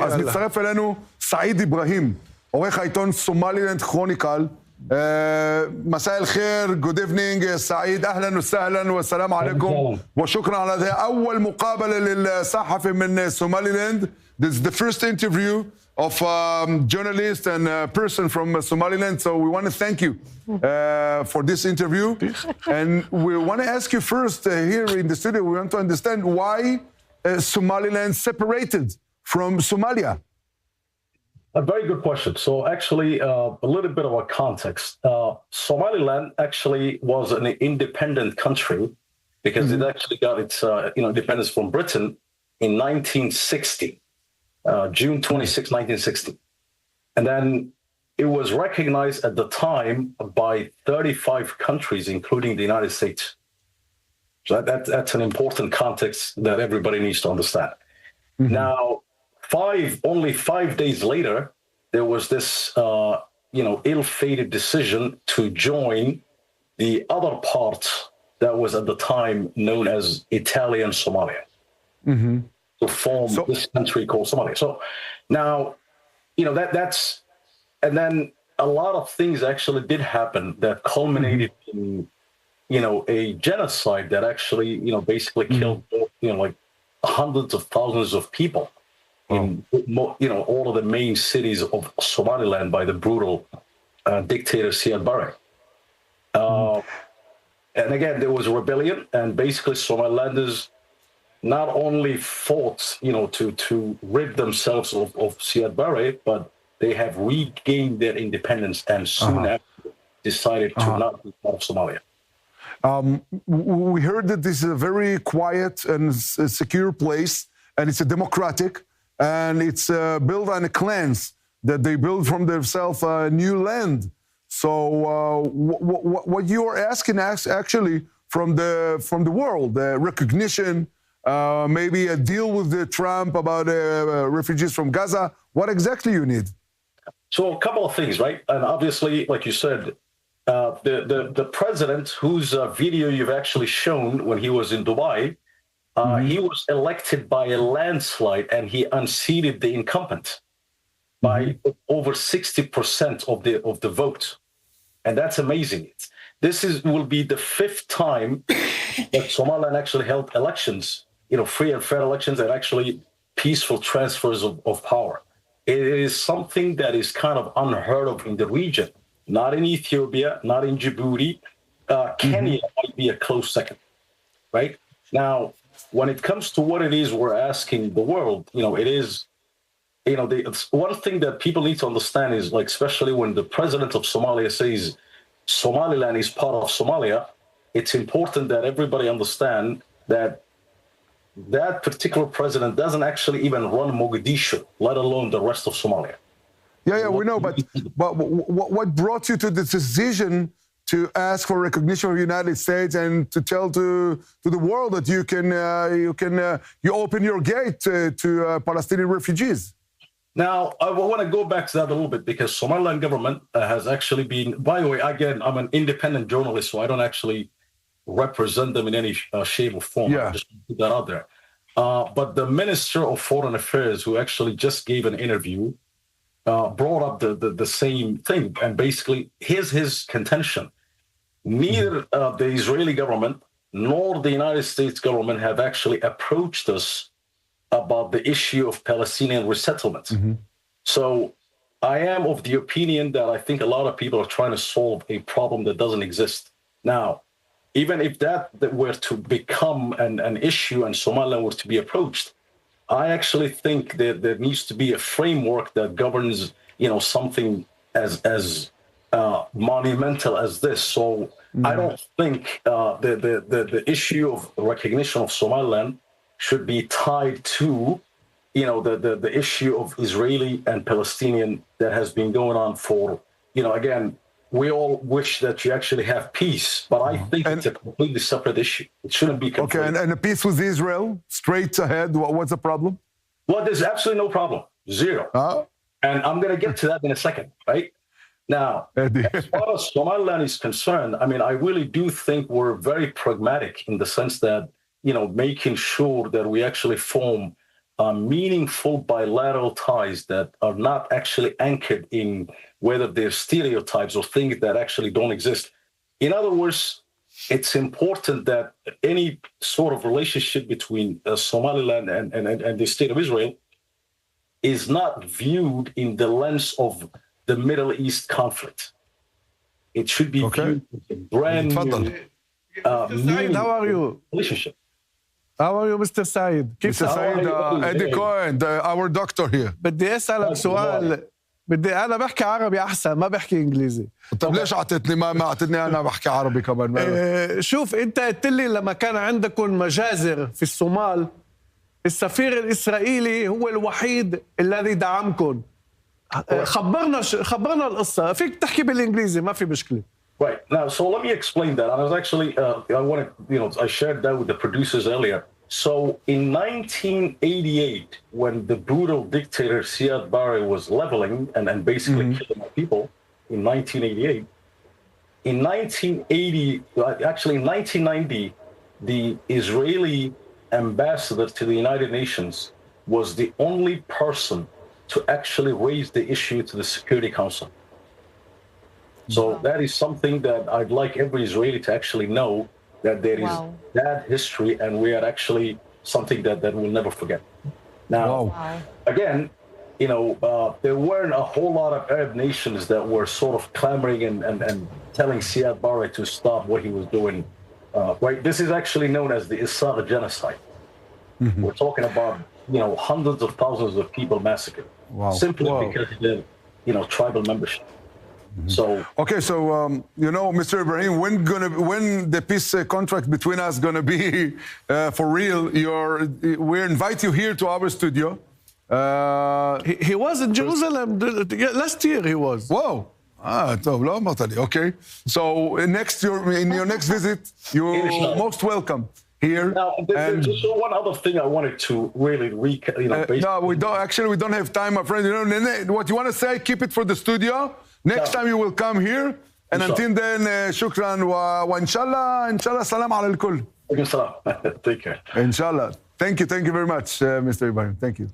אז מצטרף אלינו סעיד איברהים, עורך העיתון סומלילנד כרוניקל. مساء الخير, good evening سعيد, أهلا وسهلا والسلام عليكم وشكرا على هذا أول مقابلة للصحفي من Somaliland. This is the first interview of journalist and person from Somaliland, so we want to thank you for this interview. And we want to ask you first here in the studio, we want to understand why Somaliland separated from Somalia. A very good question. So actually, a little bit of a context. Somaliland actually was an independent country because it actually got its independence from Britain in 1960, June 26, 1960. And then it was recognized at the time by 35 countries, including the United States. So that's an important context that everybody needs to understand. Now, only 5 days later, there was this, ill-fated decision to join the other part that was at the time known as Italian Somalia, to form this country called Somalia. So now, that's, and then a lot of things actually did happen that culminated in, a genocide that actually, basically killed, like hundreds of thousands of people in all of the main cities of Somaliland by the brutal dictator Siad. And again, there was a rebellion, and basically Somalilanders not only fought, to rid themselves of Siad, but they have regained their independence and soon after decided to not be part of Somalia. We heard that this is a very quiet and secure place, and it's a democratic, and it's built on a clans that they build from themselves a new land. So what you are asking actually from the world, recognition, maybe a deal with Trump about refugees from Gaza, what exactly you need? So a couple of things, right? And obviously, like you said, the president whose video you've actually shown when he was in Dubai, he was elected by a landslide, and he unseated the incumbent by over 60% of the vote, and that's amazing. This will be the 5th time that Somaliland actually held elections, free and fair elections, and actually peaceful transfers of power. It is something that is kind of unheard of in the region. Not in Ethiopia, not in Djibouti. Kenya might be a close second, right? Now, when it comes to what it is we're asking the world, it is, one thing that people need to understand is, like, especially when the president of Somalia says Somaliland is part of Somalia, it's important that everybody understand that that particular president doesn't actually even run Mogadishu, let alone the rest of Somalia. Yeah, we know, but what brought you to this decision to ask for recognition of the United States and to tell to the world that you open your gate to Palestinian refugees? Now, I want to go back to that a little bit, because Somaliland government has actually been, by the way, again, I'm an independent journalist, so I don't actually represent them in any shape or form. I just put that out there. But the Minister of Foreign Affairs, who actually just gave an interview, brought up the same thing, and basically his contention. Neither the Israeli government nor the United States government have actually approached us about the issue of Palestinian resettlement. So I am of the opinion that I think a lot of people are trying to solve a problem that doesn't exist. Now, even if that were to become an issue and Somaliland were to be approached, I actually think that there needs to be a framework that governs, something as monumental as this. So I don't think the issue of recognition of Somaliland should be tied to, the issue of Israeli and Palestinian that has been going on for, again, we all wish that you actually have peace, but I think it's a completely separate issue. It shouldn't be conflated. Okay, and a peace with Israel, straight ahead, what's the problem? Well, there's absolutely no problem. Zero. And I'm going to get to that in a second, right? Now, as far as Somaliland is concerned, I really do think we're very pragmatic in the sense that, making sure that we actually form meaningful bilateral ties that are not actually anchored in whether they're stereotypes or things that actually don't exist. In other words, it's important that any sort of relationship between Somaliland and the state of Israel is not viewed in the lens of the Middle East conflict. It should be viewed as a brand new Said, how are you? relationship. How are you, Mr. Said? Mr. Said, Eddie Cohen, our doctor here. بدي أسألك سؤال. أنا بحكي عربي أحسن ما بحكي إنجليزي. طب ليش عطيتني ما عطيتني أنا بحكي عربي كمان؟ شوف أنت قلت لي لما كان عندكم مجازر في الصومال السفير الإسرائيلي هو الوحيد الذي دعمكم. خبرنا القصة. فيك تحكي بالإنجليزي ما في مشكلة. Right. Now, so let me explain that. I was actually, I wanted, I shared that with the producers earlier. So in 1988, when the brutal dictator Siad Barre was leveling and basically killing people in 1988, in 1980, actually in 1990, the Israeli ambassador to the United Nations was the only person to actually raise the issue to the Security Council. So that is something that I'd like every Israeli to actually know, that there is that history and we are actually something that we'll never forget. Now, again, there weren't a whole lot of Arab nations that were sort of clamoring and telling Siad Barre to stop what he was doing. Right? This is actually known as the Isar genocide. We're talking about, hundreds of thousands of people massacred simply because of their, tribal membership. So Mr. Ibrahim, when the peace contract between us gonna be for real? We invite you here to our studio. He was in Jerusalem last year. He was. Whoa. طب لا ما طلع. Okay. So in your next visit, you're most welcome here. Now, there's just one other thing I wanted to really recap. No, we don't have time, my friend. What you want to say, keep it for the studio. Next time you will come here. And until then, shukran wa inshallah, salam ala al-kull. Take care. Inshallah. Thank you very much, Mr. Ibrahim. Thank you.